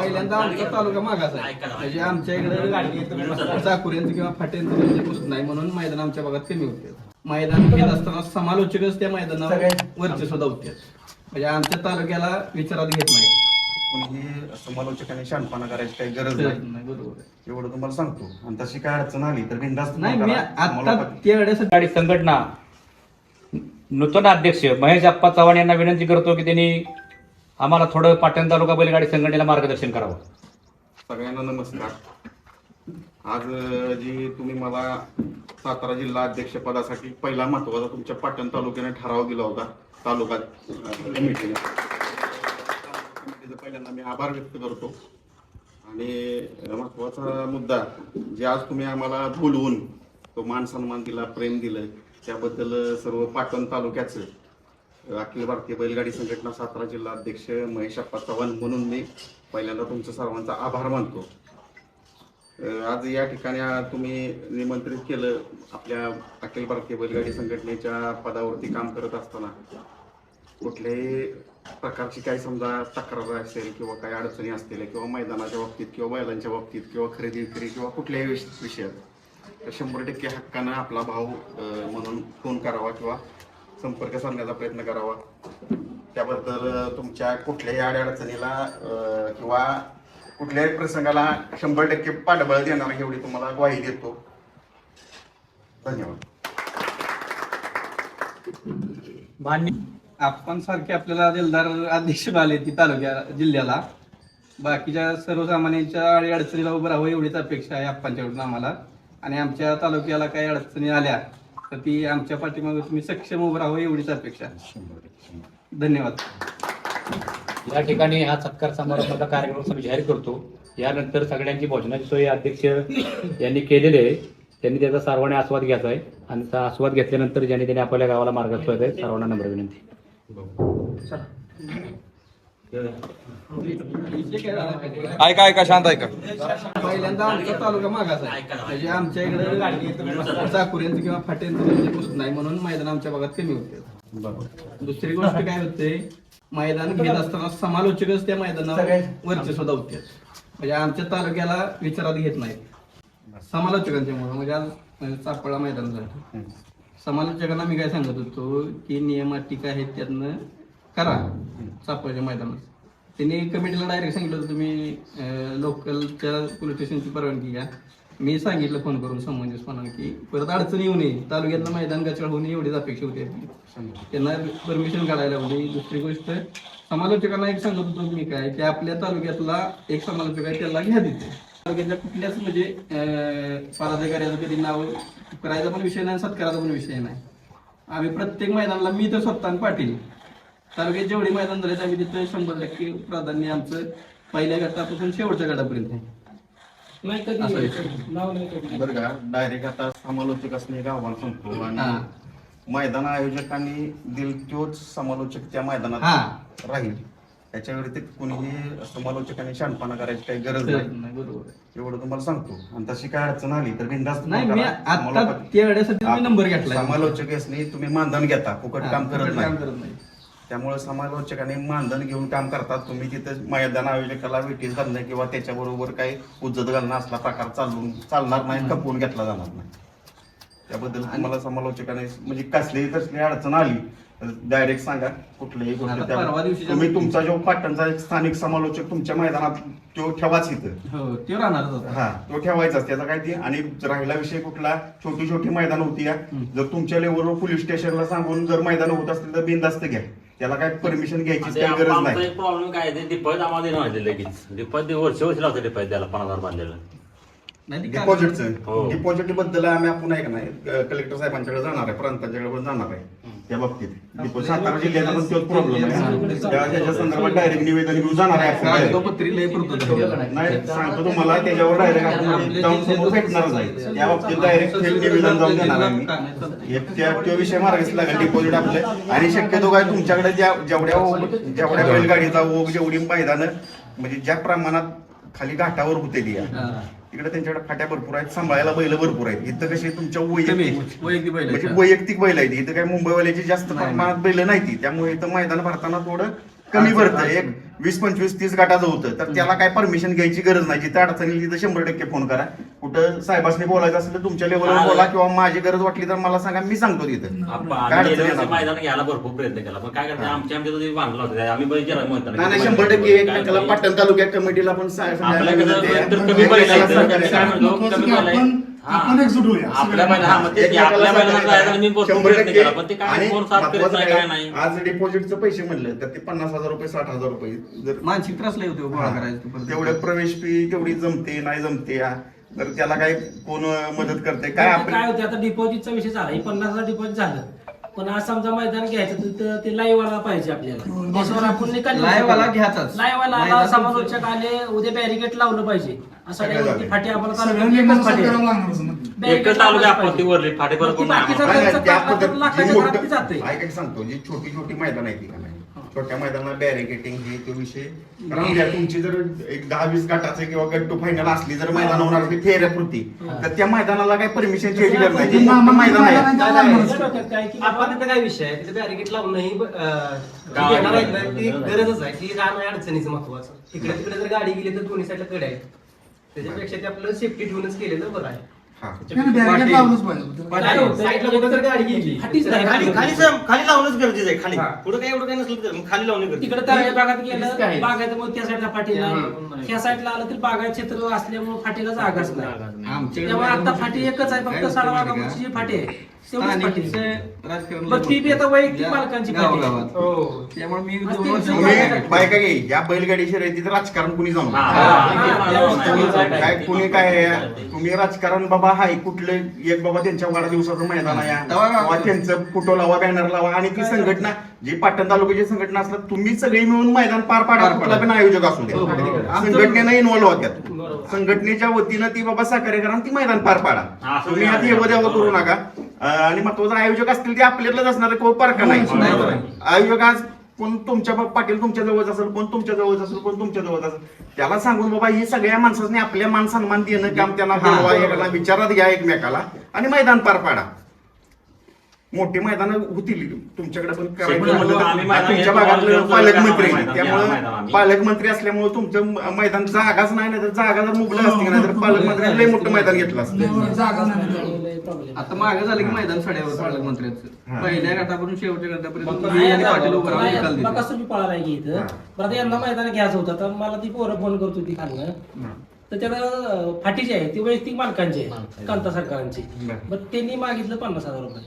पहिल्यांदा आमचा तालुका मागास आहे, म्हणजे आमच्या इकडे चाकुऱ्यांचं किंवा फाट्यांचं म्हणजे पुसत नाही म्हणून मैदान आमच्या भागात कमी होते. मैदान घेत असताना समालोचकच त्या मैदानावर वर्चस्व दावतात, म्हणजे आमच्या तालुक्याला विचारात घेत नाही. कोणीही समालोचकांनी शानपणा करायची काही गरज नाही. बरोबर, एवढं तुम्हाला सांगतो. आणि तशी काय अडचण आली तर बिनधास्त नाही. मी आता त्यावेळेस गाडी संघटना नूतन अध्यक्ष महेश आप्पा चव्हाण यांना विनंती करतो की त्यांनी आम्हाला थोडं पाटण तालुका बैलगाडी संघटनेला मार्गदर्शन करावं. सगळ्यांना नमस्कार. आज जी तुम्ही मला सातारा जिल्हा अध्यक्ष पदासाठी पहिला महत्वाचा तुमच्या पाटण तालुक्याने ठराव दिला होता तालुका कमिटीने, पहिल्यांदा मी आभार व्यक्त करतो. आणि महत्वाचा मुद्दा जे आज तुम्ही आम्हाला बोलवून तो मान सन्मान दिला, प्रेम दिलं, त्याबद्दल सर्व पाटण तालुक्याचं अखिल भारतीय बैलगाडी संघटना सातारा जिल्हा अध्यक्ष महेश आप्पा चव्हाण म्हणून मी पहिल्यांदा तुमचं सर्वांचा आभार मानतो. आज या ठिकाणी तुम्ही निमंत्रित केलं. आपल्या अखिल भारतीय बैलगाडी संघटनेच्या पदावरती काम करत असताना कुठल्याही प्रकारची काही समजा तक्रार असेल किंवा काही अडचणी असतील किंवा मैदानाच्या बाबतीत किंवा बैलांच्या बाबतीत किंवा खरेदी विक्री किंवा कुठल्याही विषयात 100% हक्कानं आपला भाऊ म्हणून फोन करावा किंवा संपर्क साधण्याचा प्रयत्न करावा. त्याबद्दल तुमच्या कुठल्याही अडचणीला किंवा कुठल्याही प्रसंगाला 100% पाठबळ देणार एवढी तुम्हाला ग्वाही देतो. धन्यवाद. आपण सारखे आपल्याला दिलदार अध्यक्ष आले ती जिल्ह्याला बाकीच्या सर्वसामान्यांच्या अडचणीला उभं राहावं एवढीच अपेक्षा आहे आपणच्याकडून आम्हाला. आणि आमच्या तालुक्याला काही अडचणी आल्या तर ती आमच्या पाठीमागे तुम्ही सक्षम उभं राहावं एवढीच अपेक्षा. धन्यवाद. या ठिकाणी हा सत्कार समारंभाचा कार्यक्रम जाहीर करतो. यानंतर सगळ्यांची भोजनाची सोय अध्यक्ष यांनी केलेली आहे. त्यांनी त्याचा सर्वांनी आस्वाद घ्यायचा आहे आणि त्या आस्वाद घेतल्यानंतर ज्यांनी त्यांनी आपल्या गावाला मार्गात आहे सर्वांना नम्र विनंती. ऐका शांत ऐका. पहिल्यांदा आमचा तालुका मागास आहे, म्हणजे आमच्या इकडे चाकुऱ्यांचं किंवा फाट्यांचं म्हणजे पुसत नाही म्हणून मैदान आमच्या भागात कमी होते. दुसरी गोष्ट काय होते, मैदान घेत असताना समालोचकच त्या मैदानावर वर्चस्व दावतात, म्हणजे आमच्या तालुक्याला विचारात घेत नाही समालोचकांच्या मुळे. म्हणजे आज चापळा मैदान झालं, समालोचकांना मी काय सांगत होतो की नियम अटी काय आहेत त्यातनं करा चापळच्या मैदानात. त्यांनी कमिटीला डायरेक्ट सांगितलं होतं तुम्ही लोकलच्या पोलीस स्टेशनची परवानगी घ्या. मी सांगितलं फोन करून संबंधितपणाने की परत अडचणी येऊ नये, तालुक्यातलं मैदान गचाळ होऊ नये एवढीच अपेक्षा होती आपली. त्यांना परमिशन काढायला हवी. दुसरी गोष्ट समालोचकांना एक सांगत होतो मी काय की आपल्या तालुक्यातला एक समालोचक आहे त्याला घ्या तिथे. तालुक्यातल्या कुठल्याच म्हणजे पदाधिकाऱ्याचं कधी नाव करायचा पण विषय नाही, सत्काराचा पण विषय नाही. आम्ही प्रत्येक मैदानाला मी तर स्वतः पाटील तालुक्यात जेवढे मैदान झाले आम्ही तिथं 100% प्राधान्य आमचं पहिल्या गटापासून शेवटच्या गटापर्यंत आहे. बरं का, डायरेक्ट आता समालोचक असणे एक आव्हान सांगतो. आणि मैदान आयोजकांनी दिल तोच समालोचक त्या मैदानात राहील. त्याच्या व्यतिरिक्त कोणीही समालोचकांनी शानपणा करायची काही गरज नाही. बरोबर, एवढं तुम्हाला सांगतो. आणि तशी काय अडचण आली तर बिनधास्त नाही. मी आता त्यावेळेसाठी नंबर घेतला. समालोचक असणे तुम्ही मानधन घेता, फुकट काम करत नाही. नाही. त्यामुळे समालोचकांनी मानधन घेऊन काम करतात. तुम्ही तिथं मैदान आयोजकाला वेटीस घालणं किंवा त्याच्याबरोबर काही उज्जत घालणं असला प्रकार चालणार नाही, खपवून घेतला जाणार नाही. त्याबद्दल तुम्हाला समालोचकाने म्हणजे कसलीही तसली अडचण आली डायरेक्ट सांगा. कुठल्याही गोष्टी तुम्ही तुमचा जो पाटणचा एक स्थानिक समालोचक तुमच्या मैदानात तो ठेवाच इथं, तो राहणार. हा, तो ठेवायचाच. त्याचा काय ती. आणि राहिला विषय कुठला, छोटी छोटी मैदान होती जर तुमच्या लेवलवर पोलीस स्टेशनला सांगून जर मैदान होत असतील तर बिनधास्त घ्या. त्याला काय परमिशन घ्यायची काही गरज नाही. प्रॉब्लेम काय आहे, डिपॉझिट आम्हाला देणं लगेच. डिपॉझिट वर्ष लागतं डिपॉझिट द्यायला 50,000 बांधलेलं. डिपॉझिटचं डिपॉझिट बद्दल आम्ही आपण आहे का नाही कलेक्टर साहेबांच्याकडे जाणार आहे, प्रांतांच्याकडे पण जाणार आहे त्या बाबतीत. सातारा जिल्ह्याचा पण तोच प्रॉब्लेम आहे. त्याच्या संदर्भात डायरेक्ट निवेदन घेऊन जाणार आहे. नाही सांगतो तुम्हाला, त्याच्यावर डायरेक्ट आपण जाऊन समोर भेटणारच आहे. त्या बाबतीत डायरेक्ट निवेदन जाऊन देणार आहे मी. तो विषय मार्गच लागेल डिपॉझिट आपलं. आणि शक्यतो काय तुमच्याकडे जेवढ्या बैलगाडीचा ओघ, जेवढी मैदानं म्हणजे ज्या प्रमाणात खाली घाटावर होते तिकडे त्यांच्याकडे फाट्या भरपूर आहेत, सांभाळायला बैल भरपूर आहेत. इथं कशी तुमच्या वैयक्तिक बैल आहेत. इथं काय मुंबईवाल्याची जास्त प्रमाणात बैल नाही ती. त्यामुळे इथं मैदान भरताना थोडं कमी भरतं. 20, 25, 30 गटाचं होतं तर त्याला काय परमिशन घ्यायची गरज नाही. जिथे अडचण येईल तिथे 100% फोन करा. कुठं साहेबांनी बोलायचं असेल तर तुमच्या लेवलवर बोला किंवा माझी गरज वाटली तर मला सांगा, मी सांगतो तिथं. काय अडचण येणार नाही. मैदान घ्यायला भरपूर प्रयत्न केला पण काय करते आमच्या बांधला होता आम्ही बरेच जरा म्हणतो नाही 100% एकमेकाला पाटण तालुक्या कमिटीला पण आपण एकजूट होऊया. आज डिपॉझिटचे पैसे म्हणले तर ते 50,000 रुपये 60,000 रुपये जर मानसिक त्रास लय होते गोळा करायचं तेवढं प्रवेश फी तेवढी जमते नाही जमते तर त्याला काय कोण मदत करते काय आपण काय होते आता डिपॉझिटचा विषय झाला. हे 50,000 डिपॉझिट झालं पण आज समजा मैदान घ्यायचं तर ते लाईव्ह वाला पाहिजे आपल्याला. त्याच्यावर आपण निकाल लाईव्ह वाला घ्यायचाच. लाईव्ह वाला आता मैदान समालोचक आले उद्या बॅरिकेड लावलं पाहिजे असं सगळ्या नाही जागी. की फाटी आम्हाला सगळ्यांनी एकच मनसात फाटी आहे. करावं लागणारच ना. एकच तालुका आपत्ती वरली फाटे परत कोण नाही. बाकीचं नाही, खर्च त्या काढला तर पद्धत- लाखाच्या जी घरात मोठं- ती जाते. ऐका सांगतो जी छोटी छोटी मैदान आहे ती का नाही छोट्या मैदानाला बॅरिकेटिंग हे तो विषय राहून द्या. तुमची जर एक 10-20 गटाचे किंवा गट टू फायनल असली जर मैदान होणार ती फेऱ्यापुरती तर त्या मैदानाला काही परमिशनची याची गरज नाही. ते मोठं मैदान आहे. काय की आपण तिथं काय विषय आहे तिथे बॅरिकेड लावणं ही घेणार आहेत ना, ती गरजच आहे की राहणं आहे अडचणीचं महत्वाचं. तिकडे तिकडे जर गाडी गेली तर दोन्ही साईडला कडे आहेत त्याच्यापेक्षा ते आपलं सेफ्टी ठेवूनच केलेलं बरं आहे. हा. नाही, बॅरिकेड लावलंच पाहिजे. काय होतं? साईडला कुठं जर गाडी गेली फाटीच नाही. खाली खाली खाली लावणंच गरजेचं आहे. खाली हा. पुढे काय एवढं काय नसलं तर मग खाली लावणे गरजेचं तिकडे तळ्या भागात रिस्क गेलं आहे. बागायचं मग त्या साईडला फाटी हा, नाही. नाही. त्या साईडला आलं तर बागायत क्षेत्र असल्यामुळे फाटीला जागाच नाही. आमच्याकडे त्यामुळे आता मैदान फाटी एकच आहे काय फक्त होतं साडवागावची माहिती जी का? फाटी आहे तेवढीच फाटी आहे. स्थानिकचं राजकारण बरं, ती बी आता वैयक्तिक मालकांची पार्टी आहे. गावागावात. हो. त्यामुळे मी आज 2 वर्ष तुम्ही बायका घे या बैलगाडी शर्यतीत राजकारण कुणी जाऊ नका. काय कुणी काय आहे, तुम्ही राजकारण बाबा हाय कुठले एक बाबा त्यांच्या वाढदिवसाचं मैदान आहे किंवा त्यांचं फोटो लावा बॅनर लावा आणि ती संघटना जी पाटण तालुक्याची संघटना असतात तुम्ही सगळी मिळून मैदान पार पाडा. कुठला पण आयोजक असू द्या संघटनेनं इन्व्हॉल्व्ह होत्यात. संघटनेच्या वतीनं ती बाबा सहकार्य करा आणि ती मैदान पार पाडा. तुम्ही आता एवढं देवा करू नका. आणि महत्वाचं आयोजक असतील ते आपल्यातलंच असणार आहे, कोण पारखा नाही. आयोजक आज कोण तुमच्या पाटील तुमच्या जवळच असेल कोण तुमच्या जवळच असेल कोण तुमच्या जवळच असेल त्याला सांगून बाबा ही सगळ्या माणसाने आपल्या मान सन्मान देणं काम त्यांना बोलवा एकाला विचारात घ्या एकमेकाला आणि मैदान पार पाडा. मोठी मैदान होतील तुमच्याकडे पण करायचं म्हणलं तर तुमच्या भागातलं पालकमंत्री त्यामुळे पालकमंत्री असल्यामुळे तुमचं मैदान जागाच नाही ना तर जागा जर मुबलक असते नाही तर पालकमंत्र्यांनी लय मोठं मैदान घेतलं असतं. जागा नाही. आता मागे झालं की मैदान सड्यावर पालकमंत्र्यांचं पहिल्या गटापासून शेवटच्या गटापर्यंत नाही, मी आणि पाटील उभं राहून निकाल नाही, दिले. बकासूर बी पळाला आहे की इथं. बरं आता यांना मैदान घ्यायचं होतं तर मला ती पोरं फोन करत होती खाल्लं तर त्याला फाटीची आहे ती वैयक्तिक मालकांची आहे कांता सरकारांची. बरं त्यांनी मागितलं 50,000 रुपये.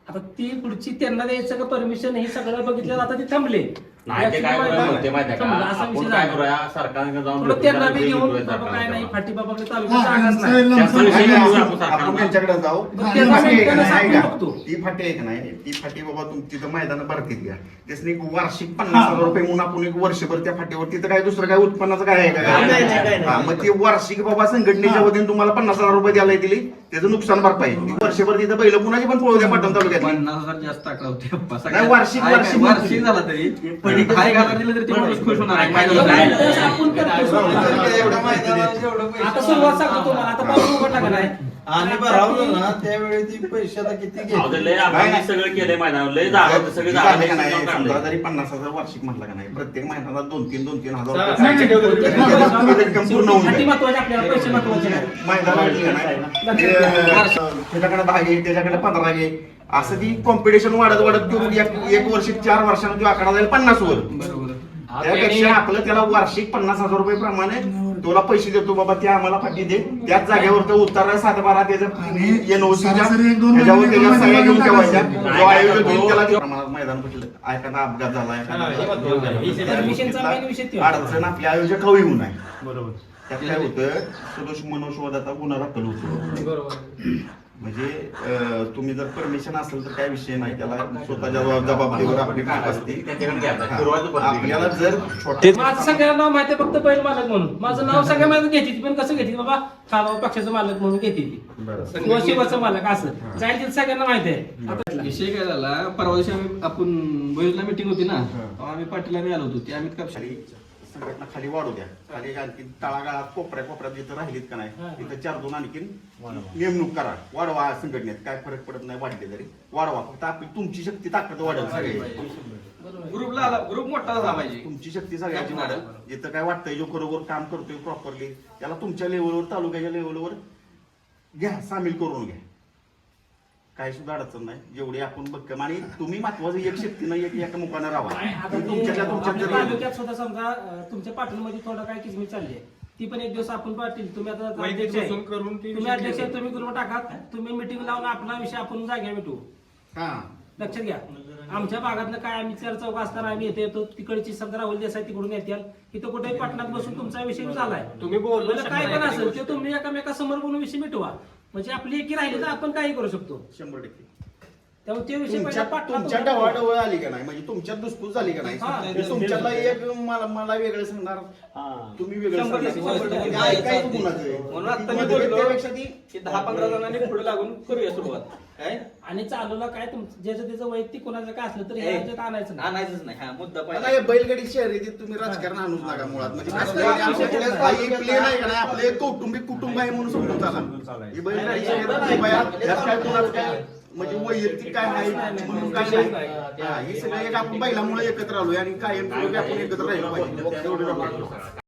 आता ती पुढची त्यांना द्यायचं का परमिशन हे सगळं बघितलं आता ते थांबले. नाही ते काय म्हणते माहिती आहे का थांबलं, असा आपण विषय काय झाला. करूया सरकारने जाऊन थोडं त्यांना बी भेटूया, घेऊन भेटूया बाबा काय नाही सरकारला. फाटी बाबा तालुक्यात जागाच नाही. त्याचा विषय नाही, घेऊ नाही, आपण सरकारला. आपण त्यांच्याकडे जाऊ त्याचा ती फाटी एक maintenance नाही, आपण ऐका. बघतो. ती फाटी एक नाही ती फाटी बाबा तिथं मैदान भरतीत घ्या त्यासनी एक वार्षिक 50,000 रुपये म्हणून आपण एक वर्षभर त्या फाटीवर तिथं काय दुसरं काय उत्पन्नाचं काय आहे का नाही, नाही. हा, मग ती वार्षिक बाबा संघटनेच्या वतीने तुम्हाला 50,000 रुपये द्यायला दिली त्याचं नुकसान भरपाई ती वर्षभर तिथं बैल कुणाची पण पळू द्या पाटण तालुक्यात 50,000 जास्त आकडा होते पप्पा. नाही, वार्षिक- ऐका, वार्षिक वार्षिक झाला तरी पण काय घाला दिलं तरी ते माणूस खुश होणार आहे. एवढं maintenance आपण करतो. एवढं मैदानात आता सुरुवात सांगतो तुम्हाला आता पाऊस उघडला का नाही आणि भरावलं ना त्यावेळी ती पैसे आता किती अहो, ते घेतले लय आपण सगळं केलंय मैदानावर लय जागा होतं, सगळे जागा झालं का नाही काढले. समजा जरी 50,000 वार्षिक म्हटलं का नाही प्रत्येक महिन्याला 2-3 हजार नाही, नाही, रुपये रक्कम पूर्ण होऊन फाटी जाईल. महत्वाची आपल्याला पैसे महत्वाचे नाही. त्याच्याकडे 10 घे त्याच्याकडे 15 घे असं ती कॉम्पिटिशन वाढत वाढत तो एक वर्षी 4 वर्षांना तो आकडा जाईल 50 वर. बरोबर. त्यापेक्षा आपलं त्याला वार्षिक 50,000 रुपये प्रमाणे तुला पैसे देतो बाबा त्या आम्हाला पाठी दे त्याच जागेवर तो उतारा 7-12 त्याच्या सरासरी 1-2 त्याच्यावर त्याच्या महिने सह्या घेऊन ठेवायच्या करायचं. जो आयोजक होईल त्याला ते प्रमाणात मैदान कुठलं एखादा अपघात झाला परमिशनचा मेन विषय तो. अडचण आपल्या आयोजक हवी होऊ नये. त्यात काय होतं सदोष मनुष्यवधाचा गुन्हा दाखल होतो. बरोबर. म्हणजे तुम्ही जर परमिशन असेल तर काय विषय नाही त्याला स्वतःच्या जबाबदारीवर आपली काम असते. त्यांच्याकडे घ्यायचं. सुरुवात हा. बरं. आपल्याला जर छोटे माझं सगळ्यांना नाव माहिती आहे फक्त बैल मालक म्हणून माझं नाव सगळ्या मालक घेते पण कसं घेते बाबा खावा पक्षाचं मालक म्हणून घेते किंवा शिवाचं मालक असं जाईल तिथे सगळ्यांना माहिती आहे. आता विषय काय झाला परवा दिवशी आपण बैजला मिटिंग होती ना तेव्हा आम्ही पाटीलाने आलो होतो ते आम्ही खाली संघटना खाली वाढू द्या खाली आणखी तळागाळात कोपऱ्यात जिथं राहिलीत का नाही तिथं 4-2 आणखीन नेमणूक करा वाढवा संघटनेत काय फरक पडत नाही वाढले तरी वाढवा फक्त आपली तुमची शक्ती ताकद वाढेल सगळी ग्रुप मोठा झाला पाहिजे. तुमची शक्ती सगळ्याची वाढेल. जिथं काय वाटतंय जो खरोखर काम करतोय प्रॉपरली त्याला तुमच्या लेवलवर तालुक्याच्या लेवलवर घ्या, सामील करून घ्या. काही सुद्धा अडचण नाही. जेवढी आपण बघ आणि तुम्ही महत्वाचं एक शक्तीनं एका मुखानं राहा. आता ते तुमच्या आपल्या तालुक्यात सुद्धा समजा तुमच्या पाटीलमध्ये थोडं काय किसमिस चालली आहे ती पण एक दिवस आपण पाटील तुम्ही आता अध्यक्ष आहे. तुम्ही अध्यक्ष आहे, तुम्ही ग्रुप टाका, तुम्ही मिटिंग लावून आपला विषय आपण जाग्या मिटवू. हा लक्षात घ्या, आमच्या भागातलं काय आम्ही 4 चौक असताना आम्ही येतो तिकडची समजा राहुल देसाई तिकडून येतील इथं कुठेही पटणात बसून तुमचा विषय झालाय. तुम्ही बोलू म्हणजे काय पण असेल ते तुम्ही एकामेकासमोर बोलून विषय मिटवा. म्हणजे आपली एकी राहिली तर आपण काही करू शकतो. 100%. त्यामुळे ते विषय तुमच्या पहिला पाटलात तुमच्या होता. ढवळाढवळ आली का नाही, म्हणजे तुमच्यात दुसपूस झाली का हा. नाही, ते तुमच्यातला एक मला वेगळं सांगणार, तुम्ही वेगळं 100% सांगणार. ते ऐकायचं कुणाचं आहे? म्हणून आता मी त्यापेक्षा बोललो ती की 10-15 जणांनी पुढे लागून करूया सुरुवात. काय आणि चालूला काय ज्याचं त्याचं वैयक्तिक कोणाचं काय असलं तरी ह्याच्यात आणायचं नाही. आणायचंच नाही. हा मुद्दा मला पहिला. हे बैलगाडी शर्यतीत तुम्ही राजकारण आणूच नका मुळात. म्हणजे कसं आहे की आमच्या प्लेन आहे का नाही, आपले एक कौटुंबिक कुटुंब आहे म्हणून समजून चाला. ही बैलगाडी शर्यत यात काय कोणाचं काय म्हणजे वैयक्तिक काय आहे म्हणून काय नाही. हा, हे सगळं एक आपण बैलामुळे एकत्र आलोय आणि कायम आपण एकत्र राहिलो पाहिजे. एवढं